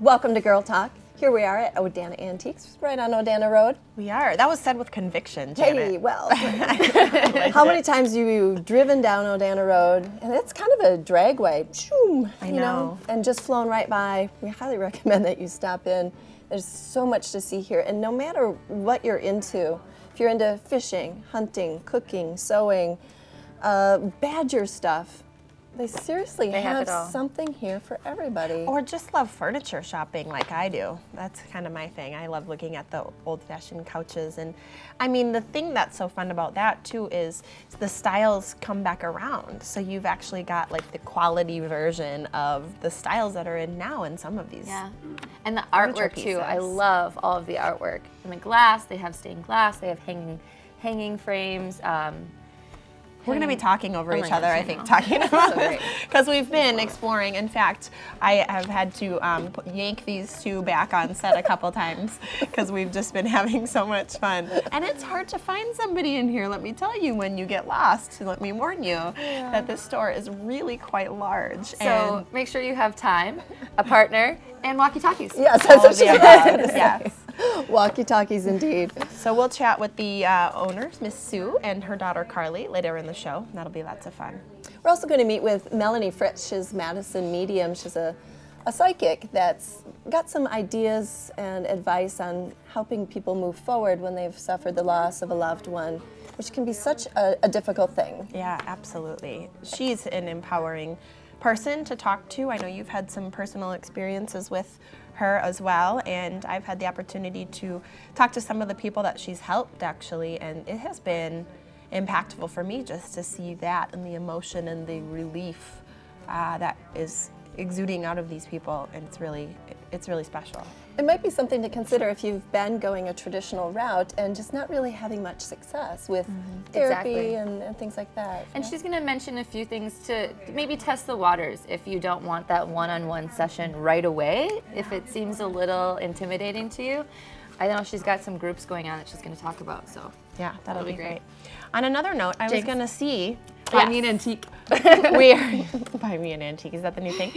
Welcome to Girl Talk. Here we are at Odana Antiques, right on Odana Road. We are. That was said with conviction, Janet. Hey, well, how many times have you driven down Odana Road? And it's kind of a dragway, I know. and just flown right by. We highly recommend that you stop in. There's so much to see here, and no matter what you're into, if you're into fishing, hunting, cooking, sewing, badger stuff, they seriously have something here for everybody. Or just love furniture shopping like I do. That's kind of my thing. I love looking at the old-fashioned couches. And I mean, the thing that's so fun about that too is the styles come back around. So you've actually got like the quality version of the styles that are in now in some of these. Yeah, and the artwork too. I love all of the artwork. And the glass, they have stained glass, they have hanging frames. We're going to be talking over each other, I think, talking about this, because we've been exploring. In fact, I have had to yank these two back on set a couple times because we've just been having so much fun. And it's hard to find somebody in here, let me tell you, when you get lost. Let me warn you that this store is really quite large. So make sure you have time, a partner, and walkie-talkies. Yes, that's what she said. Yes. Walkie-talkies indeed. So we'll chat with the owners, Miss Sue, and her daughter Carly later in the show. That'll be lots of fun. We're also going to meet with Melanie Fritz. She's Madison Medium. She's a psychic that's got some ideas and advice on helping people move forward when they've suffered the loss of a loved one, which can be such a difficult thing. Yeah, absolutely. She's an empowering person to talk to. I know you've had some personal experiences with her as well, and I've had the opportunity to talk to some of the people that she's helped actually, and it has been impactful for me just to see that and the emotion and the relief that is exuding out of these people, and it's really special. It might be something to consider if you've been going a traditional route and just not really having much success with therapy and things like that. And she's going to mention a few things to maybe test the waters if you don't want that one-on-one session right away, if it seems a little intimidating to you. I know she's got some groups going on that she's going to talk about, so yeah, that'll be great. On another note, I was going to see... Buy me an antique. Buy me an antique. Is that the new thing?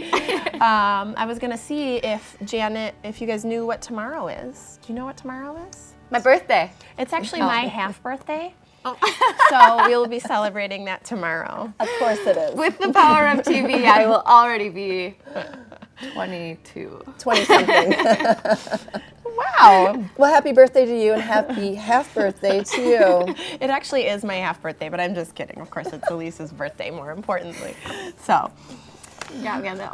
I was going to see if Janet, if you guys knew what tomorrow is. Do you know what tomorrow is? My birthday. It's actually my half birthday. So we'll be celebrating that tomorrow. Of course it is. With the power of TV, I will already be 22. 20-something. Wow. Well, happy birthday to you and happy half birthday to you. It actually is my half birthday, but I'm just kidding. Of course, it's Elise's birthday, more importantly. So. You got me on that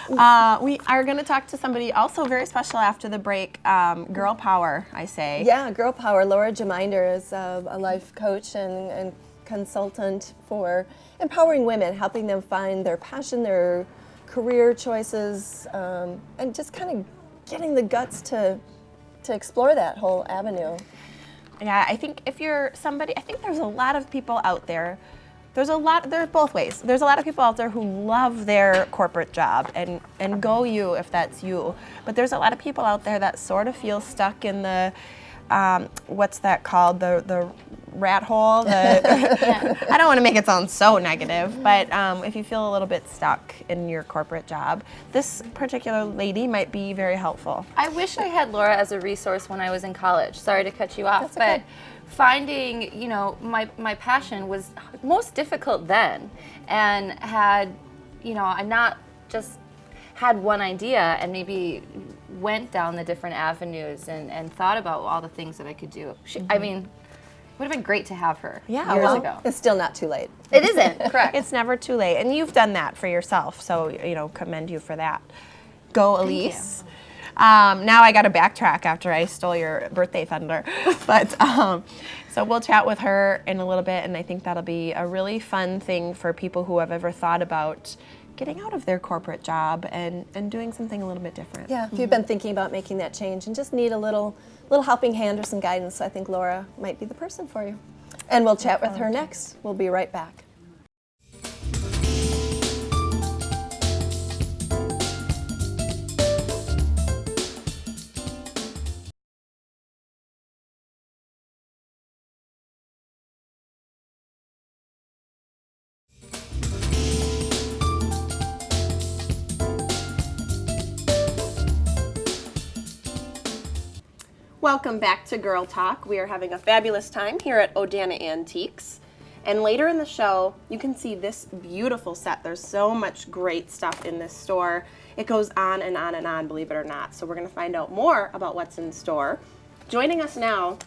one. We are going to talk to somebody also very special after the break, Girl Power, I say. Yeah, Girl Power. Laura Jeminder is a life coach and consultant for empowering women, helping them find their passion, their career choices, and just kind of getting the guts to explore that whole avenue. Yeah, I think if you're somebody, I think there's a lot of people out there. There's both ways. There's a lot of people out there who love their corporate job, and go you if that's you. But there's a lot of people out there that sort of feel stuck in the, what's that called? The rat hole? I don't want to make it sound so negative, but if you feel a little bit stuck in your corporate job, this particular lady might be very helpful. I wish I had Laura as a resource when I was in college. Sorry to cut you off, but finding, my passion was most difficult then, and had, I not just had one idea and maybe went down the different avenues and thought about all the things that I could do. I mean, it would have been great to have her years ago. It's still not too late. It isn't, correct. It's never too late, and you've done that for yourself, so, commend you for that. Go, Elise. Now I got to backtrack after I stole your birthday thunder, but so we'll chat with her in a little bit, and I think that'll be a really fun thing for people who have ever thought about getting out of their corporate job and doing something a little bit different. Yeah, if you've been thinking about making that change and just need a little helping hand or some guidance, I think Laura might be the person for you. And we'll chat with her next. We'll be right back. Welcome back to Girl Talk. We are having a fabulous time here at Odana Antiques. And later in the show, you can see this beautiful set. There's so much great stuff in this store. It goes on and on and on, believe it or not. So we're going to find out more about what's in store. Joining us now,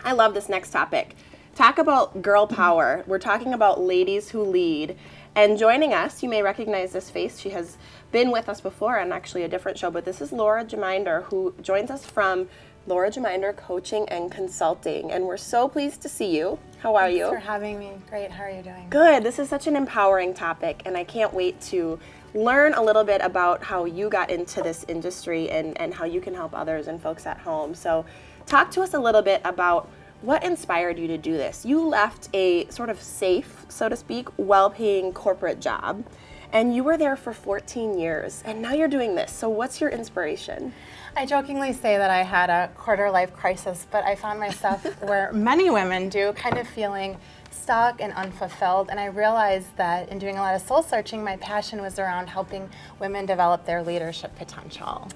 I love this next topic. Talk about girl power. We're talking about ladies who lead. And joining us, you may recognize this face. She has been with us before on actually a different show, but this is Laura Jeminder, who joins us from Laura Jeminder Coaching and Consulting. And we're so pleased to see you. How are you? Thanks for having me. Great. How are you doing? Good. This is such an empowering topic, and I can't wait to learn a little bit about how you got into this industry and how you can help others and folks at home. So talk to us a little bit about what inspired you to do this. You left a sort of safe, so to speak, well-paying corporate job, and you were there for 14 years, and now you're doing this. So what's your inspiration? I jokingly say that I had a quarter-life crisis, but I found myself where many women do, kind of feeling stuck and unfulfilled. And I realized that in doing a lot of soul searching, my passion was around helping women develop their leadership potential.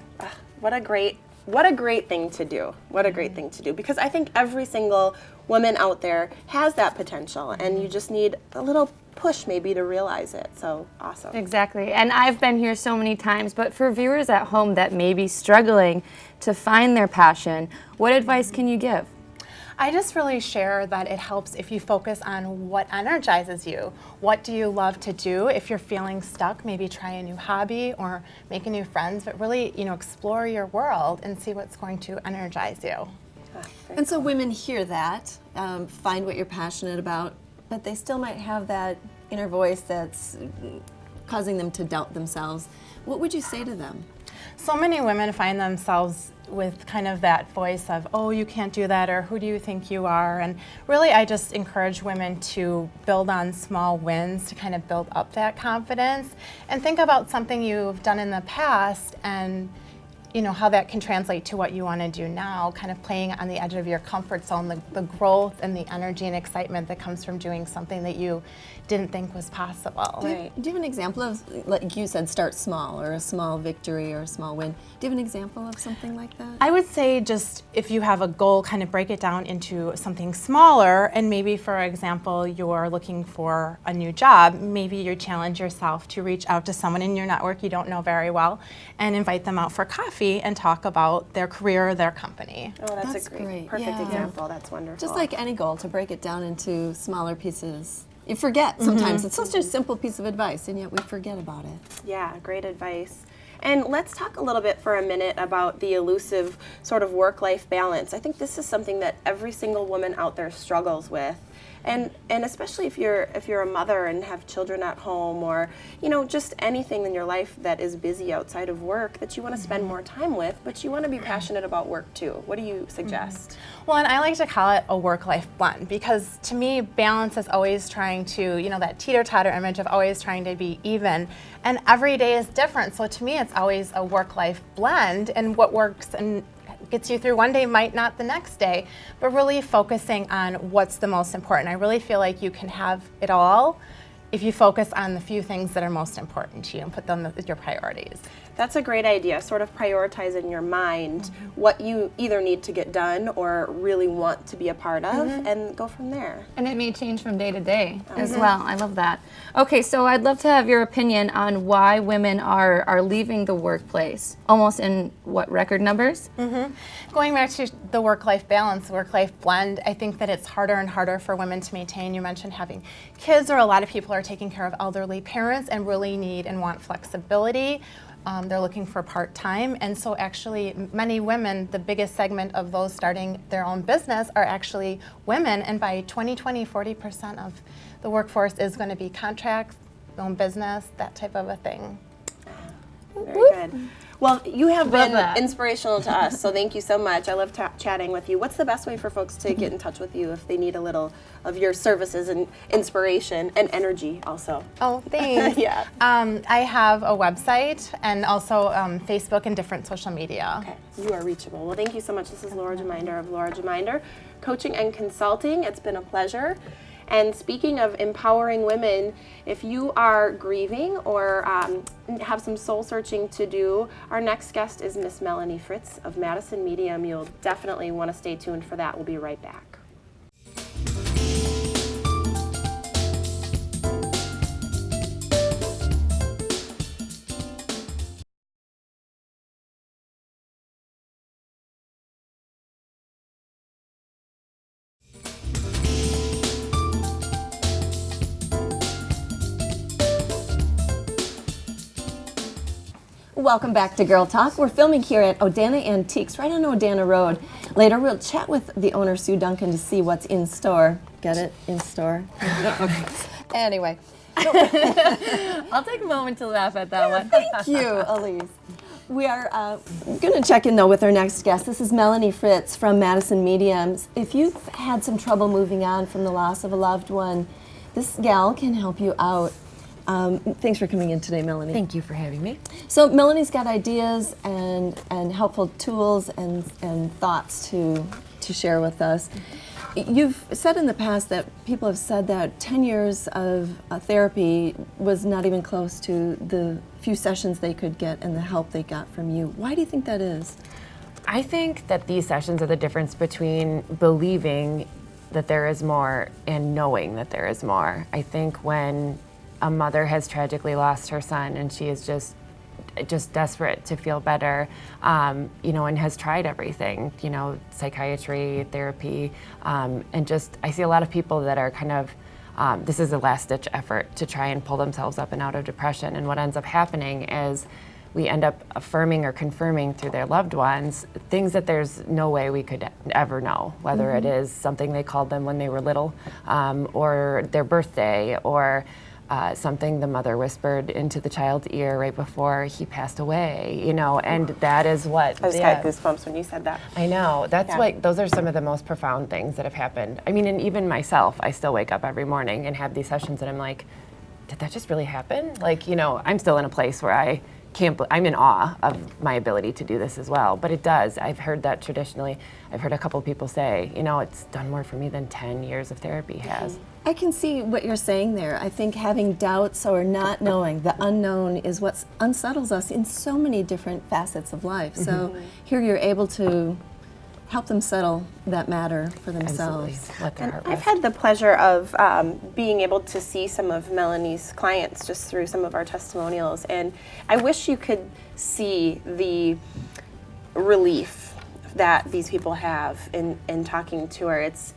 What a great thing to do. What a great thing to do. Because I think every single woman out there has that potential, and you just need a little push maybe to realize it. So awesome. Exactly. And I've been here so many times, but for viewers at home that may be struggling to find their passion, what advice can you give? I just really share that it helps if you focus on what energizes you. What do you love to do? If you're feeling stuck, maybe try a new hobby or make a new friends, but really, explore your world and see what's going to energize you. And so women hear that, find what you're passionate about, but they still might have that inner voice that's causing them to doubt themselves. What would you say to them? So many women find themselves with kind of that voice of, oh, you can't do that, or who do you think you are? And really, I just encourage women to build on small wins to kind of build up that confidence and think about something you've done in the past and how that can translate to what you want to do now, kind of playing on the edge of your comfort zone, the growth and the energy and excitement that comes from doing something that you didn't think was possible. Do you have an example of, like you said, start small, or a small victory or a small win? Do you have an example of something like that? I would say just if you have a goal, kind of break it down into something smaller, and maybe, for example, you're looking for a new job, maybe you challenge yourself to reach out to someone in your network you don't know very well and invite them out for coffee and talk about their career or their company. Oh, that's That's a great, great. perfect Yeah. example. That's wonderful. Just like any goal, to break it down into smaller pieces. You forget sometimes. It's such a simple piece of advice, and yet we forget about it. Yeah, great advice. And let's talk a little bit for a minute about the elusive sort of work-life balance. I think this is something that every single woman out there struggles with. And especially if you're a mother and have children at home, or just anything in your life that is busy outside of work that you want to spend more time with, but you want to be passionate about work too. What do you suggest? Well, and I like to call it a work-life blend, because to me, balance is always trying to, that teeter-totter image of always trying to be even, and every day is different. So to me, it's always a work-life blend, and what works and gets you through one day might not the next day, but really focusing on what's the most important. I really feel like you can have it all if you focus on the few things that are most important to you and put them as your priorities. That's a great idea. Sort of prioritize in your mind what you either need to get done or really want to be a part of, and go from there. And it may change from day to day as well. I love that. Okay, so I'd love to have your opinion on why women are leaving the workplace, almost in what, record numbers? Going back to the work-life balance, work-life blend, I think that it's harder and harder for women to maintain. You mentioned having kids, or a lot of people are taking care of elderly parents and really need and want flexibility. They're looking for part-time, and so actually many women, the biggest segment of those starting their own business are actually women, and by 2020, 40% of the workforce is going to be contracts, own business, that type of a thing. Very good. Well, you have been inspirational to us, so thank you so much. I love chatting with you. What's the best way for folks to get in touch with you if they need a little of your services and inspiration and energy also? Oh, thanks. Yeah. I have a website and also Facebook and different social media. Okay, you are reachable. Well, thank you so much. This is Laura Jeminder of Laura Jeminder Coaching and Consulting. It's been a pleasure. And speaking of empowering women, if you are grieving or have some soul searching to do, our next guest is Miss Melanie Fritz of Madison Medium. You'll definitely want to stay tuned for that. We'll be right back. Welcome back to Girl Talk. We're filming here at Odana Antiques, right on Odana Road. Later, we'll chat with the owner, Sue Duncan, to see what's in store. Get it? In store? Okay. Anyway. I'll take a moment to laugh at that one. Thank you, Elise. We are going to check in, though, with our next guest. This is Melanie Fritz from Madison Mediums. If you've had some trouble moving on from the loss of a loved one, this gal can help you out. Thanks for coming in today, Melanie. Thank you for having me. So Melanie's got ideas and helpful tools and thoughts to share with us. You've said in the past that people have said that 10 years of therapy was not even close to the few sessions they could get and the help they got from you. Why do you think that is? I think that these sessions are the difference between believing that there is more and knowing that there is more. I think when a mother has tragically lost her son and she is just desperate to feel better, you know, and has tried everything, you know, psychiatry, therapy, and just, I see a lot of people that are kind of, this is a last-ditch effort to try and pull themselves up and out of depression, and what ends up happening is we end up affirming or confirming through their loved ones things that there's no way we could ever know, whether it is something they called them when they were little, or their birthday, or something the mother whispered into the child's ear right before he passed away, you know, and that is what. I just got goosebumps when you said that. I know. That's like, those are some of the most profound things that have happened. I mean, and even myself, I still wake up every morning and have these sessions and I'm like, did that just really happen? Like, you know, I'm still in a place where I can't, I'm in awe of my ability to do this as well, but it does. I've heard that traditionally. I've heard a couple of people say, you know, it's done more for me than 10 years of therapy has. I can see what you're saying there. I think having doubts or not knowing, the unknown is what unsettles us in so many different facets of life. So here you're able to help them settle that matter for themselves. Absolutely. Let their heart I've rest. had the pleasure of being able to see some of Melanie's clients just through some of our testimonials, and I wish you could see the relief that these people have in talking to her. It's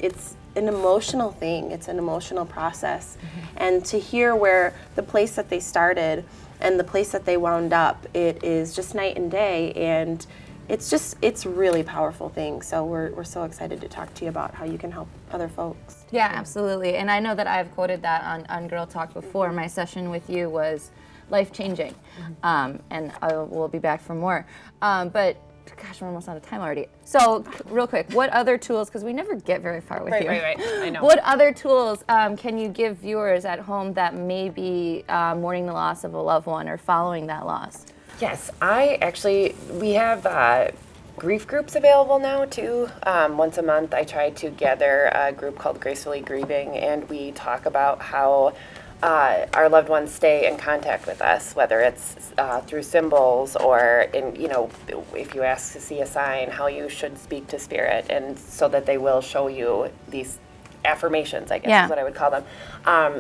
an emotional thing. It's an emotional process, and to hear where the place that they started and the place that they wound up, it is just night and day, and it's really powerful thing. So we're so excited to talk to you about how you can help other folks. Yeah, absolutely. And I know that I've quoted that on Girl Talk before. My session with you was life-changing, and we'll be back for more. But gosh, we're almost out of time already. So real quick, what other tools, because we never get very far with you. Right, I know. What other tools can you give viewers at home that may be mourning the loss of a loved one or following that loss? Yes, we have grief groups available now too. Once a month I try to gather a group called Gracefully Grieving, and we talk about how our loved ones stay in contact with us, whether it's through symbols or if you ask to see a sign, how you should speak to spirit, and so that they will show you these affirmations, I guess is what I would call them.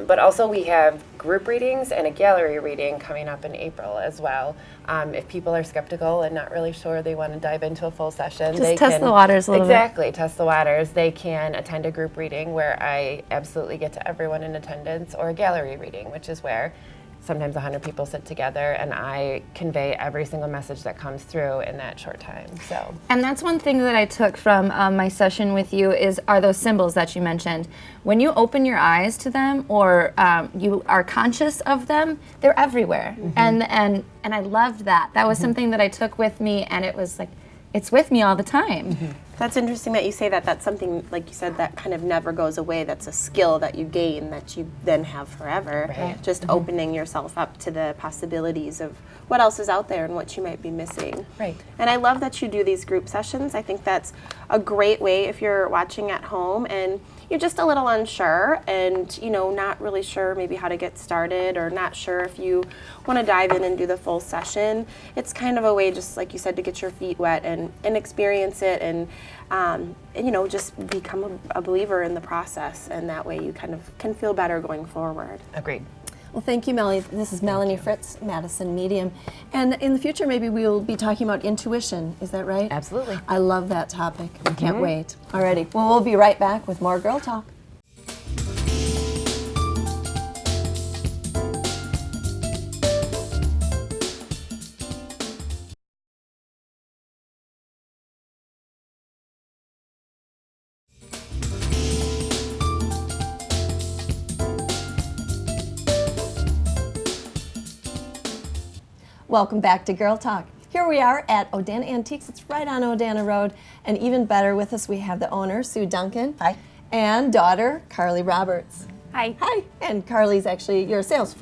But also we have group readings and a gallery reading coming up in April as well. If people are skeptical and not really sure they want to dive into a full session, Just test the waters a little bit. Exactly, test the waters. They can attend a group reading where I absolutely get to everyone in attendance, or a gallery reading, which is where sometimes 100 people sit together and I convey every single message that comes through in that short time. So. And that's one thing that I took from my session with you are those symbols that you mentioned. When you open your eyes to them, or you are conscious of them, they're everywhere. And I loved that. That was something that I took with me, and it was like, it's with me all the time. That's interesting that you say that. That's something, like you said, that kind of never goes away. That's a skill that you gain that you then have forever. Right. Just opening yourself up to the possibilities of what else is out there and what you might be missing. Right. And I love that you do these group sessions. I think that's a great way if you're watching at home and you're just a little unsure and, you know, not really sure maybe how to get started or not sure if you want to dive in and do the full session. It's kind of a way, just like you said, to get your feet wet and experience it and you know, just become a believer in the process, and that way you kind of can feel better going forward. Agreed. Well, thank you, Melanie. This is Melanie Fritz, Madison Medium. And in the future, maybe we'll be talking about intuition. Is that right? Absolutely. I love that topic. I can't wait. Alrighty. Well, we'll be right back with more Girl Talk. Welcome back to Girl Talk. Here we are at Odana Antiques. It's right on Odana Road. And even better, with us we have the owner, Sue Duncan. Hi. And daughter, Carly Roberts. Hi. Hi. And Carly's actually, you're a sales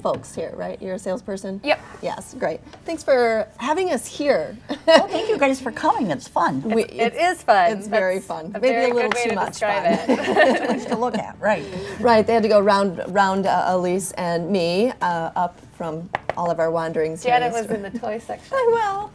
folks here, right? You're a salesperson? Yep. Yes, great. Thanks for having us here. Oh, thank you guys for coming. It's fun. It is fun. It's very That's fun. A Maybe very a little good way too to much describe fun. it. It's nice to look at, right? Right, they had to go round Elise and me up from all of our wanderings. here Janet was yesterday. in the toy section. Well.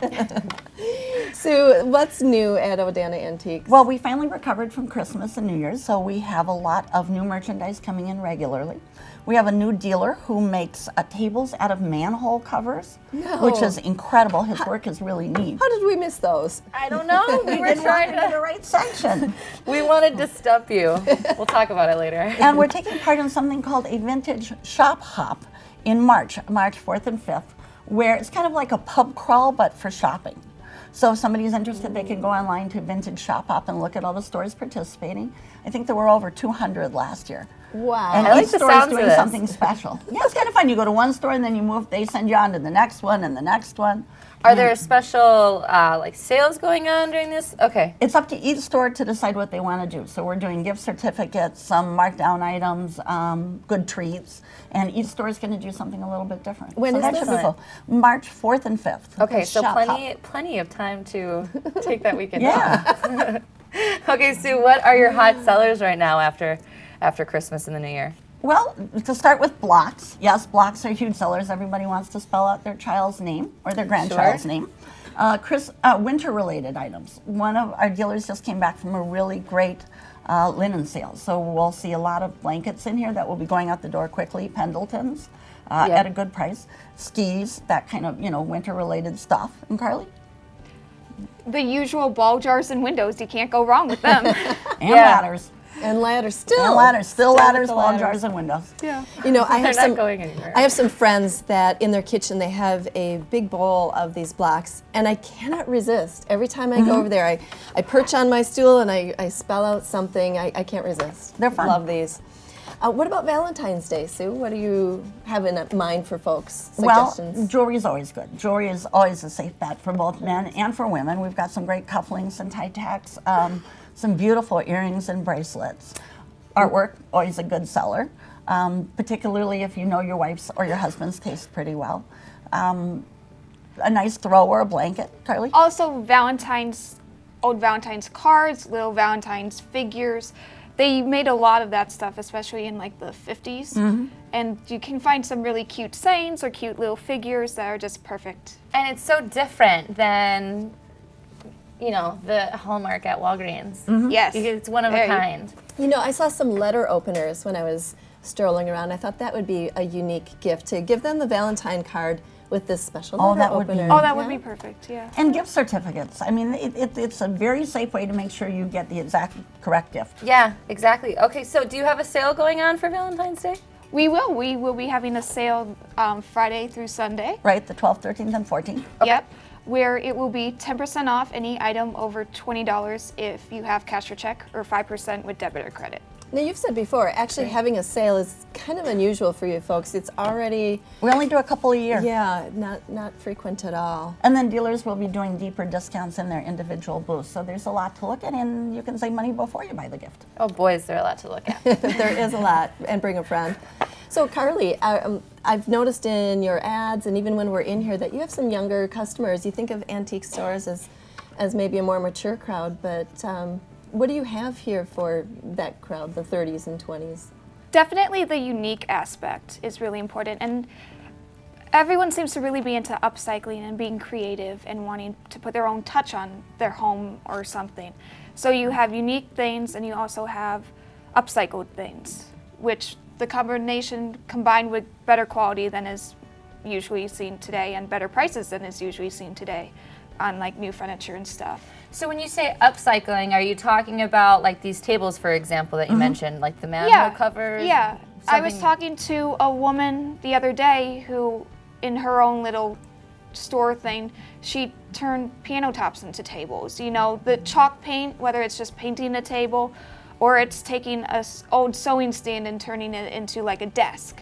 Sue, what's new at Odana Antiques? Well, we finally recovered from Christmas and New Year's, so we have a lot of new merchandise coming in regularly. We have a new dealer who makes tables out of manhole covers, which is incredible. His work is really neat. How did we miss those? I don't know. We were Didn't trying walk into the to. right section. We wanted to stump you. We'll talk about it later. And we're taking part in something called a vintage shop hop in March 4th and 5th, where it's kind of like a pub crawl, but for shopping. So if somebody's interested, they can go online to Vintage Shop Hop and look at all the stores participating. I think there were over 200 last year. Wow. And I like each the store is sounds of doing this. something special. Yeah, it's kind of fun. You go to one store and then you move, they send you on to the next one and the next one. Are there special like sales going on during this? Okay. It's up to each store to decide what they want to do. So we're doing gift certificates, some markdown items, good treats, and each store is going to do something a little bit different. When so is that this? should be cool. March 4th and 5th. Okay, so Shop Hop. plenty of time to take that weekend Yeah. off. Okay, Sue, what are your hot sellers right now after Christmas and the New Year? Well, to start with blocks. Yes, blocks are huge sellers. Everybody wants to spell out their child's name or their grandchild's name. Winter-related items. One of our dealers just came back from a really great linen sale. So we'll see a lot of blankets in here that will be going out the door quickly, Pendletons at a good price. Skis, that kind of, winter-related stuff. And Carly? The usual ball jars and windows. You can't go wrong with them. And ladders. And ladders, still. And ladders. Still ladders, the wall ladders. jars, and windows. Yeah. You know, I have They're not some. going anywhere. I have some friends that in their kitchen they have a big bowl of these blocks, and I cannot resist. Every time I go over there, I perch on my stool and I spell out something. I can't resist. They're fun. Love these. What about Valentine's Day, Sue? What do you have in mind for folks? Well, Suggestions? jewelry is always good. Jewelry is always a safe bet for both men and for women. We've got some great cufflinks and tie tacks, some beautiful earrings and bracelets. Artwork, always a good seller, particularly if you know your wife's or your husband's taste pretty well. A nice throw or a blanket, Carly? Also, old Valentine's cards, little Valentine's figures. They made a lot of that stuff, especially in like the 50s. And you can find some really cute sayings or cute little figures that are just perfect. And it's so different than, the Hallmark at Walgreens. Yes. It's one of a Very. kind. You know, I saw some letter openers when I was strolling around. I thought that would be a unique gift to give them the Valentine card with this special Oh, letter that would be opener. neat. Oh, that would Yeah. be perfect, yeah. And gift certificates. I mean, it's a very safe way to make sure you get the exact correct gift. Yeah, exactly. Okay, so do you have a sale going on for Valentine's Day? We will be having a sale Friday through Sunday. Right, the 12th, 13th, and 14th. Yep. Where it will be 10% off any item over $20 if you have cash or check, or 5% with debit or credit. Now, you've said before, actually having a sale is kind of unusual for you folks. It's already, We only do a couple a year. yeah, not frequent at all. And then dealers will be doing deeper discounts in their individual booths. So there's a lot to look at, and you can save money before you buy the gift. Oh boy, is there a lot to look at. There is a lot, and bring a friend. So, Carly, I've noticed in your ads and even when we're in here that you have some younger customers. You think of antique stores as maybe a more mature crowd, but what do you have here for that crowd, the 30s and 20s? Definitely the unique aspect is really important, and everyone seems to really be into upcycling and being creative and wanting to put their own touch on their home or something. So you have unique things and you also have upcycled things, which the combination combined with better quality than is usually seen today and better prices than is usually seen today on like new furniture and stuff. So when you say upcycling, are you talking about like these tables, for example, that you mentioned, like the manhole covers? Yeah. I was Something- talking to a woman the other day who, in her own little store thing, she turned piano tops into tables. You know, the chalk paint, whether it's just painting a table or it's taking a old sewing stand and turning it into like a desk.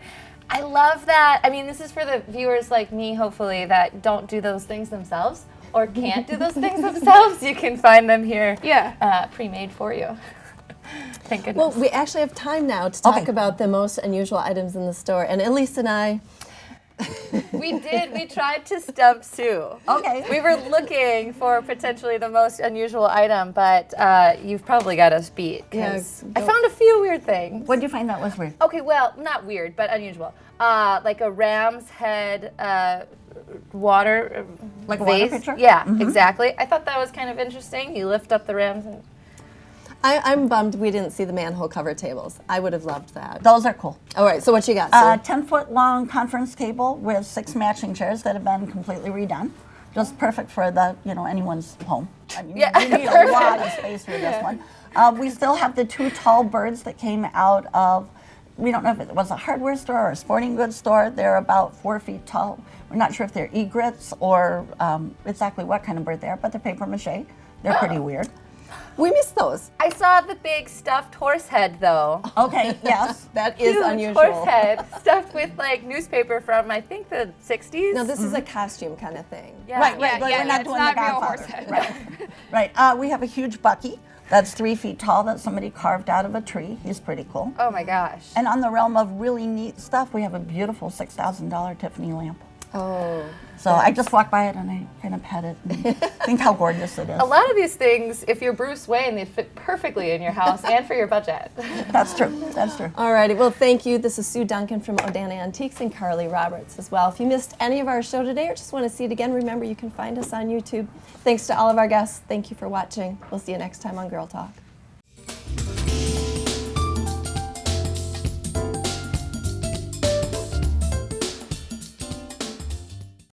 I love that. I mean, this is for the viewers like me, hopefully, that don't do those things themselves or can't do those things themselves. You can find them here, pre-made for you. Thank goodness. Well, we actually have time now to talk about the most unusual items in the store, and Elise and I, We tried to stump Sue. Okay. We were looking for potentially the most unusual item, but you've probably got us beat. 'Cause I found a few weird things. What did you find that was weird? Okay, well, not weird, but unusual. Like a ram's head water Like a vase. water pitcher? Yeah, exactly. I thought that was kind of interesting. You lift up the ram's and I'm bummed we didn't see the manhole cover tables. I would have loved that. Those are cool. All right, so what you got, A Sue? 10-foot long conference table with 6 matching chairs that have been completely redone. Just perfect for anyone's home. I mean, Yeah, you need a lot of space for this one. We still have the 2 tall birds that came out of, we don't know if it was a hardware store or a sporting goods store. They're about 4 feet tall. We're not sure if they're egrets or exactly what kind of bird they are, but they're paper mache. They're pretty weird. We missed those. I saw the big stuffed horse head though. Okay, yes. That is Huge unusual. horse head stuffed with like newspaper from I think the 60s. No, this is a costume kind of thing. Yeah. Right, Yeah, but yeah, we're not it's doing not the real Godfather. horse head. Right. We have a huge Bucky that's 3 feet tall that somebody carved out of a tree. He's pretty cool. Oh my gosh. And on the realm of really neat stuff, we have a beautiful $6,000 Tiffany lamp. Oh. So I just walked by it and I kind of pet it and think how gorgeous it is. A lot of these things, if you're Bruce Wayne, they fit perfectly in your house and for your budget. That's true. That's true. All righty, well, thank you. This is Sue Duncan from Odana Antiques and Carly Roberts as well. If you missed any of our show today or just want to see it again, remember you can find us on YouTube. Thanks to all of our guests. Thank you for watching. We'll see you next time on Girl Talk.